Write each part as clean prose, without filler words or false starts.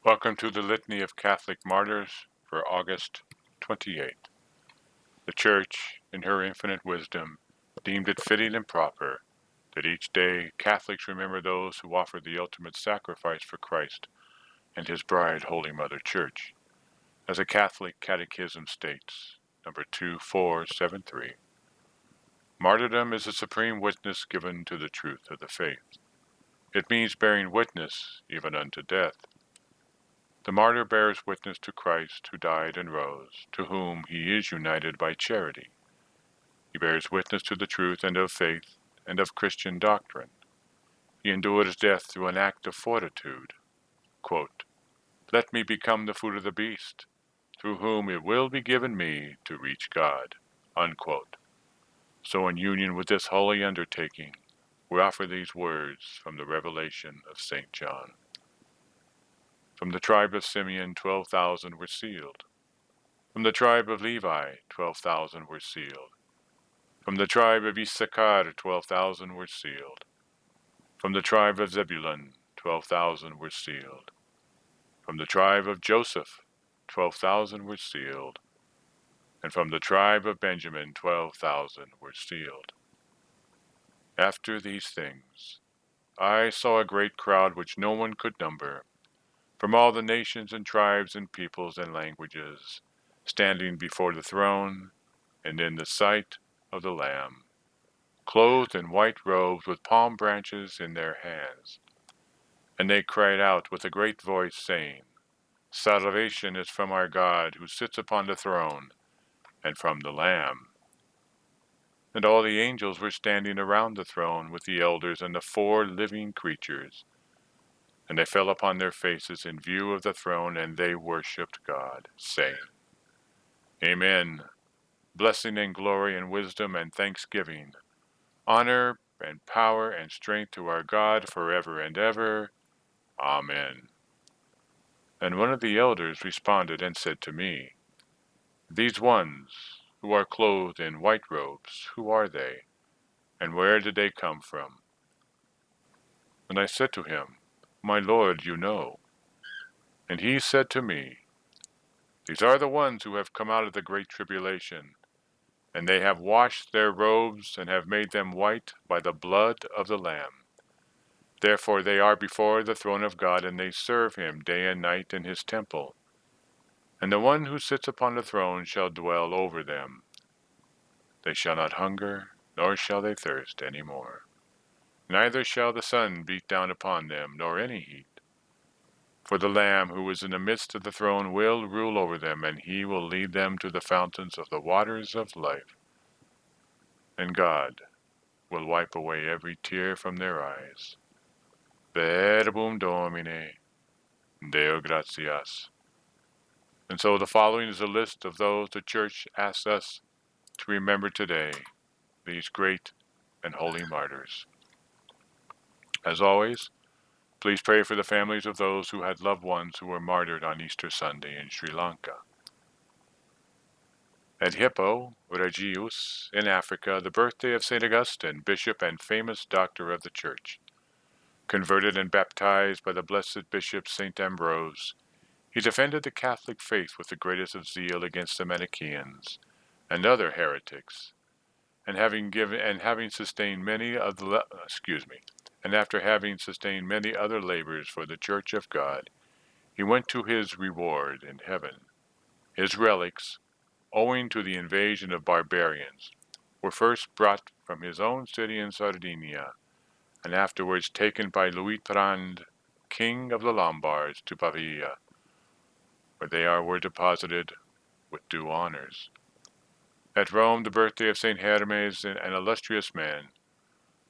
Welcome to the Litany of Catholic Martyrs for August 28th. The Church, in her infinite wisdom, deemed it fitting and proper that each day Catholics remember those who offered the ultimate sacrifice for Christ and His bride, Holy Mother Church. As a Catholic Catechism states, number 2473, martyrdom is the supreme witness given to the truth of the faith. It means bearing witness even unto death. The martyr bears witness to Christ who died and rose, to whom he is united by charity. He bears witness to the truth and of faith and of Christian doctrine. He endures death through an act of fortitude. Quote, "Let me become the food of the beast, through whom it will be given me to reach God." Unquote. So in union with this holy undertaking, we offer these words from the Revelation of St. John. From the tribe of Simeon, 12,000 were sealed. From the tribe of Levi, 12,000 were sealed. From the tribe of Issachar, 12,000 were sealed. From the tribe of Zebulun, 12,000 were sealed. From the tribe of Joseph, 12,000 were sealed. And from the tribe of Benjamin, 12,000 were sealed. After these things, I saw a great crowd which no one could number, from all the nations and tribes and peoples and languages, standing before the throne and in the sight of the Lamb, clothed in white robes with palm branches in their hands. And they cried out with a great voice, saying, "Salvation is from our God who sits upon the throne, and from the Lamb." And all the angels were standing around the throne with the elders and the 4 living creatures. And they fell upon their faces in view of the throne, and they worshipped God, saying, Amen. Blessing and glory and wisdom and thanksgiving, honor and power and strength to our God forever and ever. Amen. And one of the elders responded and said to me, "These ones who are clothed in white robes, who are they, and where did they come from?" And I said to him, "My Lord, you know." And he said to me, "These are the ones who have come out of the great tribulation, and they have washed their robes and have made them white by the blood of the Lamb. Therefore they are before the throne of God, and they serve him day and night in his temple. And the one who sits upon the throne shall dwell over them. They shall not hunger, nor shall they thirst any more. Neither shall the sun beat down upon them, nor any heat. For the Lamb who is in the midst of the throne will rule over them, and he will lead them to the fountains of the waters of life. And God will wipe away every tear from their eyes. Verbum Domine, Deo gratias." And so the following is a list of those the Church asks us to remember today, these great and holy martyrs. As always, please pray for the families of those who had loved ones who were martyred on Easter Sunday in Sri Lanka. At Hippo Regius in Africa, the birthday of St. Augustine, bishop and famous doctor of the Church. Converted and baptized by the blessed Bishop St. Ambrose, he defended the Catholic faith with the greatest of zeal against the Manichaeans and other heretics, and having sustained many of the and after having sustained many other labors for the Church of God, he went to his reward in heaven. His relics, owing to the invasion of barbarians, were first brought from his own city in Sardinia, and afterwards taken by Luitprand, king of the Lombards, to Pavia, where they were deposited with due honors. At Rome, the birthday of St. Hermes, an illustrious man,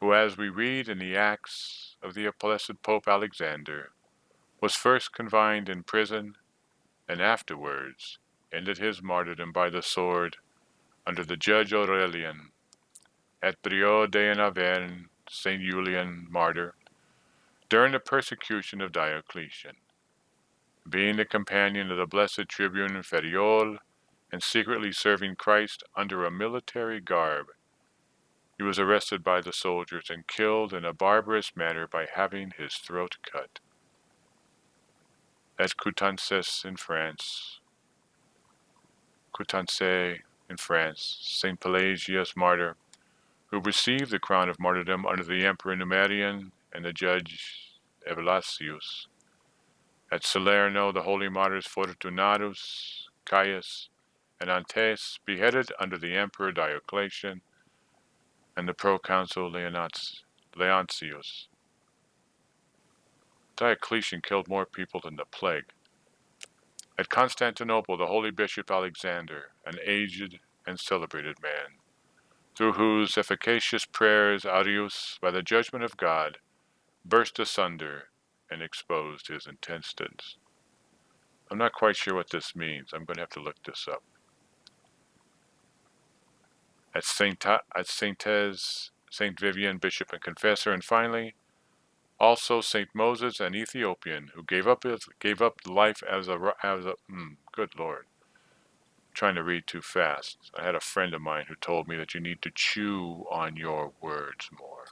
who, as we read in the Acts of the blessed Pope Alexander, was first confined in prison, and afterwards ended his martyrdom by the sword under the judge Aurelian. At Brio de Auvergne, St. Julian, martyr, during the persecution of Diocletian. Being the companion of the blessed tribune Feriol, and secretly serving Christ under a military garb, he was arrested by the soldiers and killed in a barbarous manner by having his throat cut. at Coutances in France. Coutances in France, Saint Pelagius, martyr, who received the crown of martyrdom under the Emperor Numerian and the judge Evelasius. At Salerno, the holy martyrs Fortunatus, Caius, and Antes, beheaded under the Emperor Diocletian and the proconsul Leontius. Diocletian killed more people than the plague. At Constantinople, the holy bishop Alexander, an aged and celebrated man, through whose efficacious prayers Arius, by the judgment of God, burst asunder and exposed his intestines. I'm not quite sure what this means. I'm going to have to look this up. At Saint Vivian, bishop and confessor, and finally, also Saint Moses, an Ethiopian, who gave up life as a good Lord. I'm trying to read too fast. I had a friend of mine who told me that you need to chew on your words more.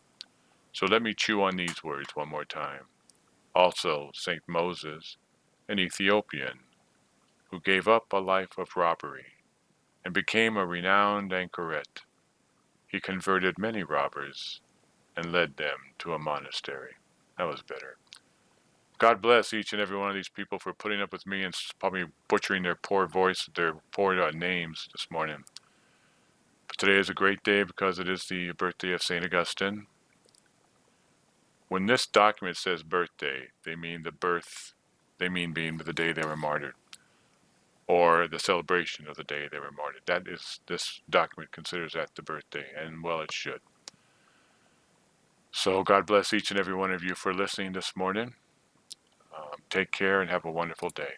So let me chew on these words one more time. Also, Saint Moses, an Ethiopian, who gave up a life of robbery and became a renowned anchoret. He converted many robbers and led them to a monastery. That was better. God bless each and every one of these people for putting up with me and probably butchering their poor voice, their poor names this morning. But today is a great day because it is the birthday of St. Augustine. When this document says birthday, they mean being the day they were martyred, or the celebration of the day they were martyred. That is, this document considers that the birthday, and well, it should. So God bless each and every one of you for listening this morning. Take care and have a wonderful day.